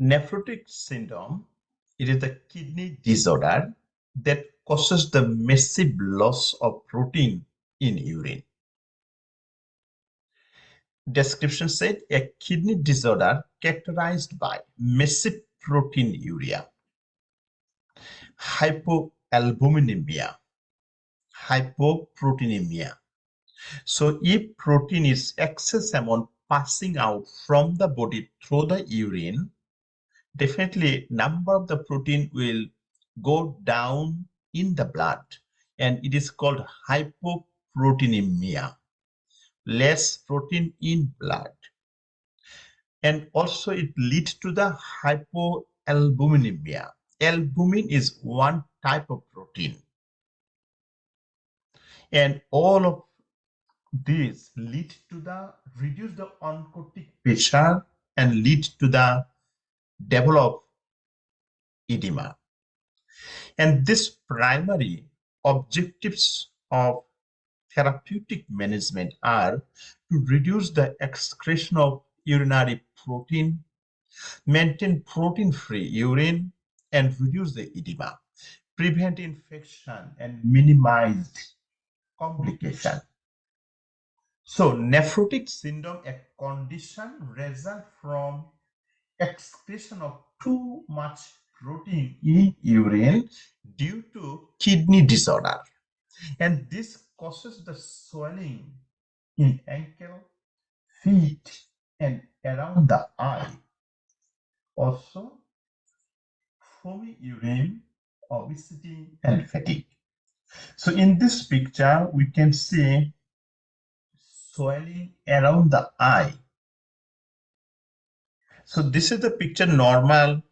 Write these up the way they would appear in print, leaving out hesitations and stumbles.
Nephrotic syndrome, it is the kidney disorder that causes the massive loss of protein in urine. Description said a kidney disorder characterized by massive proteinuria, hypoalbuminemia, hypoproteinemia. So if protein is excess amount passing out from the body through the urine, definitely number of the protein will go down in the blood, and it is called hypoproteinemia, less protein in blood. And also it leads to the hypoalbuminemia. Albumin is one type of protein, and all of these lead to the reduce the oncotic pressure and lead to the develop edema. And these primary objectives of therapeutic management are to reduce the excretion of urinary protein, maintain protein-free urine, and reduce the edema, prevent infection, and minimize complication. So, nephrotic syndrome, a condition result from excretion of too much protein in urine due to kidney disorder, and this causes the swelling in ankle, feet, and around the eye. Also, foamy urine, obesity, and fatigue. So in this picture, we can see swelling around the eye. So this is the picture normal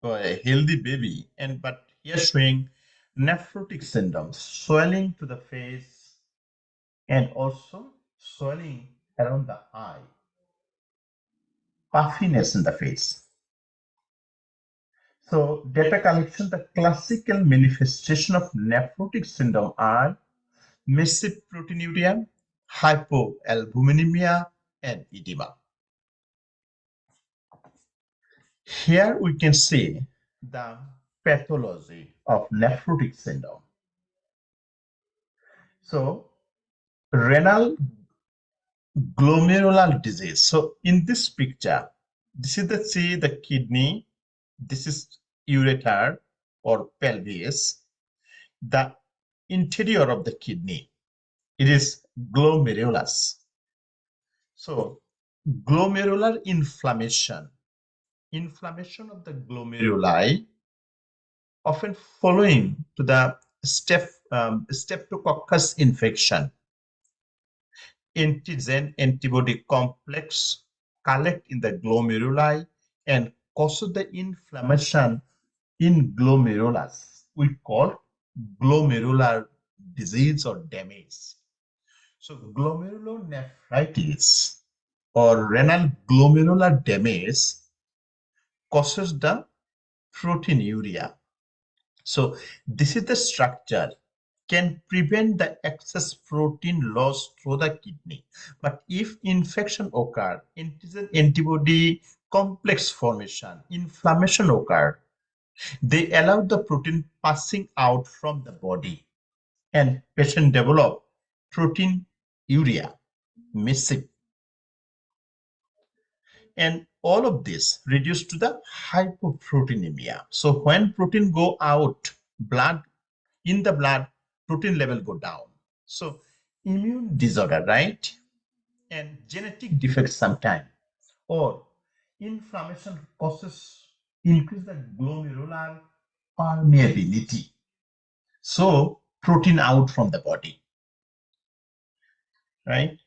for a healthy baby, but here showing nephrotic syndrome, swelling to the face and also swelling around the eye, puffiness in the face. So data collection, the classical manifestation of nephrotic syndrome are massive proteinuria, hypoalbuminemia, and edema. Here we can see the pathology of nephrotic syndrome. So renal glomerular disease. So in this picture, this is the kidney, this is ureter or pelvis, the interior of the kidney, it is glomerulus. So glomerular inflammation of the glomeruli, often following to the streptococcus infection. Antigen antibody complex collect in the glomeruli and causes the inflammation in glomerulus. We call glomerular disease or damage. So glomerulonephritis or renal glomerular damage causes the proteinuria. So this is the structure can prevent the excess protein loss through the kidney. But if infection occur, antigen antibody complex formation, inflammation occur, they allow the protein passing out from the body and patient develop proteinuria, missing. And all of this reduced to the hypoproteinemia. So when protein go out, in the blood, protein level go down. So immune disorder, right? And genetic defects sometime, or inflammation causes increase the glomerular permeability. So protein out from the body, right?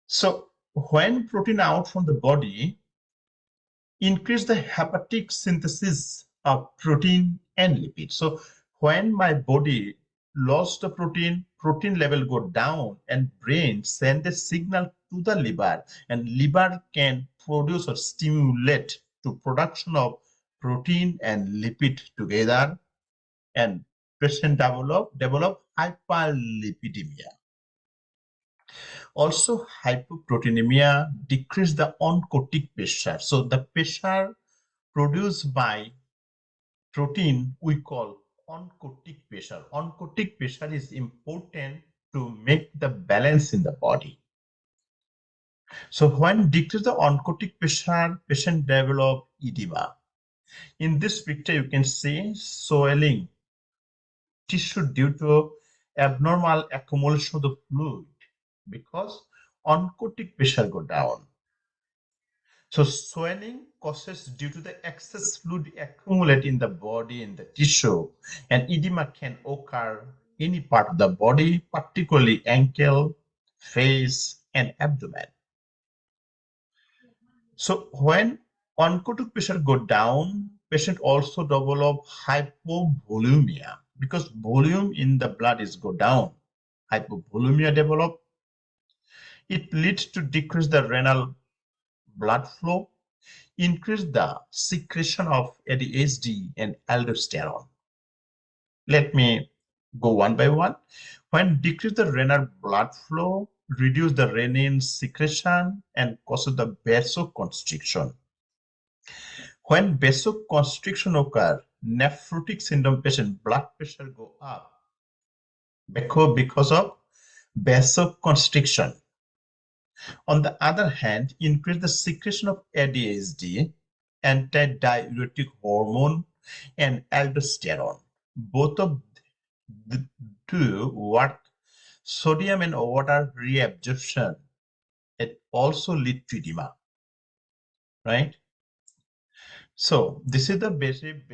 So when protein out from the body, increase the hepatic synthesis of protein and lipid. So when my body lost the protein level go down, and brain send a signal to the liver, and liver can produce or stimulate to production of protein and lipid together, and patient develop hyperlipidemia. Also, hypoproteinemia decrease the oncotic pressure. So the pressure produced by protein we call oncotic pressure. Oncotic pressure is important to make the balance in the body. So when decrease the oncotic pressure, patient develop edema. In this picture, you can see swelling tissue due to abnormal accumulation of the fluid because oncotic pressure go down. So swelling causes due to the excess fluid accumulate in the body in the tissue, and edema can occur any part of the body, particularly ankle, face, and abdomen. So when oncotic pressure go down, patient also develop hypovolemia because volume in the blood is go down. Hypovolemia develop. It leads to decrease the renal blood flow, increase the secretion of ADHD and aldosterone. Let me go one by one. When decrease the renal blood flow, reduce the renin secretion and causes the vasoconstriction. When vasoconstriction occurs, nephrotic syndrome patient blood pressure go up because of vasoconstriction. On the other hand, increase the secretion of ADHD, antidiuretic hormone, and aldosterone. Both of the two work sodium and water reabsorption. It also leads to edema, right? So this is the basic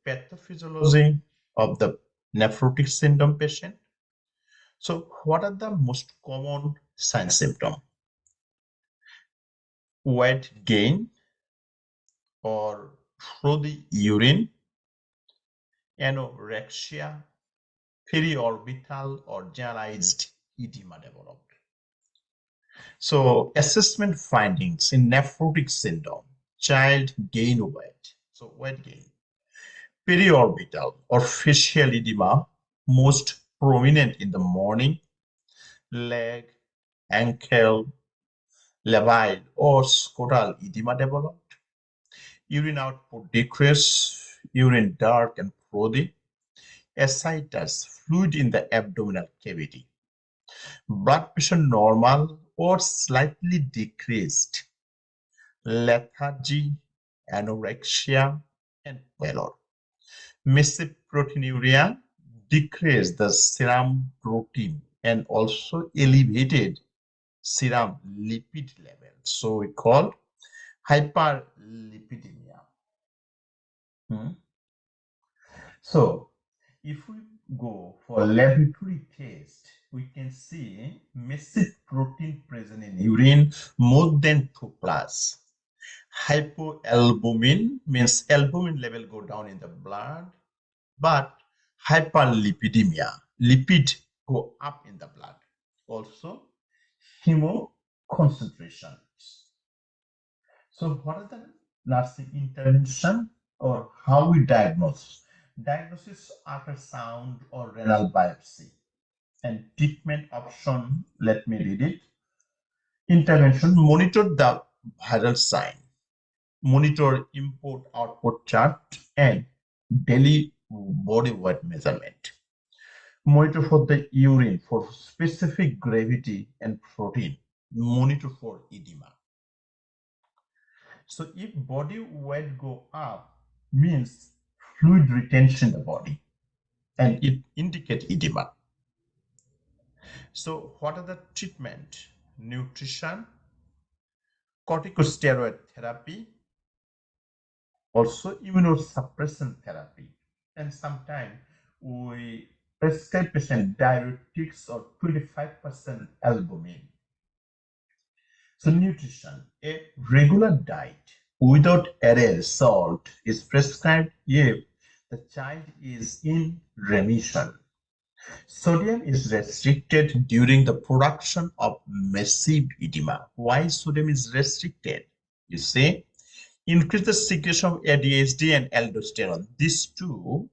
pathophysiology of the nephrotic syndrome patient. So what are the most common sign symptoms? Weight gain or through the urine, anorexia, periorbital or generalized edema developed. So assessment findings in nephrotic syndrome: child gain weight, so weight gain, periorbital or facial edema, most prominent in the morning, leg, ankle, labile or scrotal edema developed, urine output decrease, urine dark and frothy, ascites, fluid in the abdominal cavity, blood pressure normal or slightly decreased, lethargy, anorexia, and pallor. Massive proteinuria decreased the serum protein and also elevated serum lipid level. So we call hyperlipidemia. So if we go for laboratory test, we can see massive protein present in urine more than 2 plus. Hypoalbumin means albumin level go down in the blood, but hyperlipidemia, lipid go up in the blood. Also, hemo concentrations. So what are the nursing intervention or how we diagnose? Diagnosis ultrasound or renal biopsy. And treatment option, let me read it. Intervention: monitor the viral sign, monitor input-output chart and daily body weight measurement. Monitor for the urine for specific gravity and protein. Monitor for edema. So if body weight go up, means fluid retention in the body, and it indicate edema. So what are the treatment? Nutrition, corticosteroid therapy, also immunosuppression therapy, and sometimes we prescribe patient diuretics or 25% albumin. So nutrition: a regular diet without added salt is prescribed if the child is in remission. Sodium is restricted during the production of massive edema. Why sodium is restricted? You see, increase the secretion of ADHD and aldosterone. These two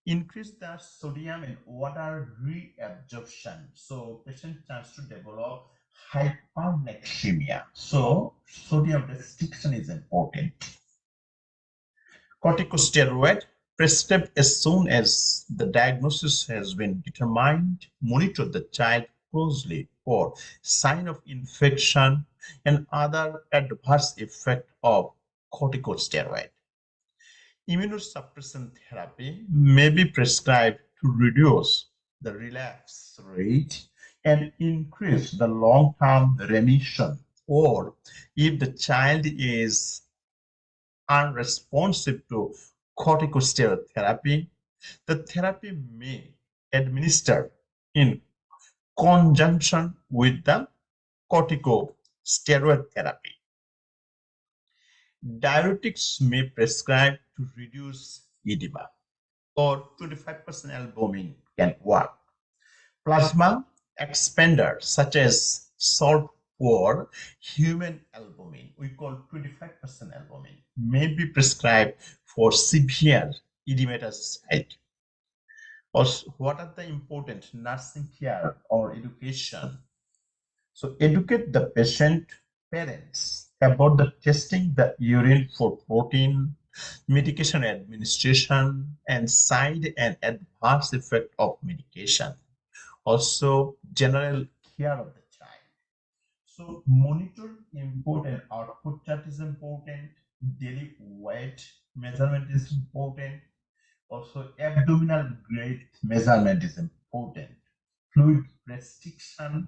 increase the sodium and water reabsorption. So patient chance to develop hypernatremia. So sodium restriction is important. Corticosteroid prescribed as soon as the diagnosis has been determined. Monitor the child closely for sign of infection and other adverse effect of corticosteroid. Immunosuppression therapy may be prescribed to reduce the relapse rate and increase the long-term remission, or if the child is unresponsive to corticosteroid therapy, the therapy may administer in conjunction with the corticosteroid therapy. Diuretics may prescribe to reduce edema, or 25% albumin can work. Plasma expander such as salt for human albumin, we call 25% albumin, may be prescribed for severe edematous site. Also, what are the important nursing care or education? So educate the patient parents about the testing the urine for protein, medication administration, and side and adverse effect of medication. Also, general care of the child. So monitor important output chart is important. Daily weight measurement is important. Also, abdominal grade measurement is important. Fluid restriction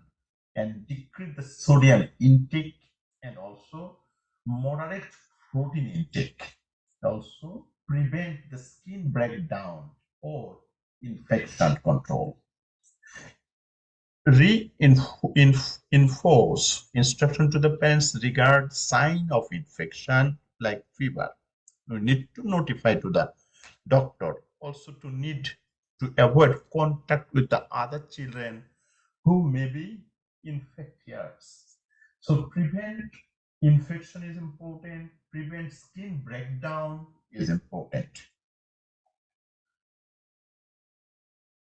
and decrease the sodium intake, and also moderate protein intake. Also, prevent the skin breakdown or infection control. Reinforce instruction to the parents regard sign of infection like fever. You need to notify to the doctor. Also to need to avoid contact with the other children who may be infectious. So prevent infection is important. Prevent skin breakdown is important.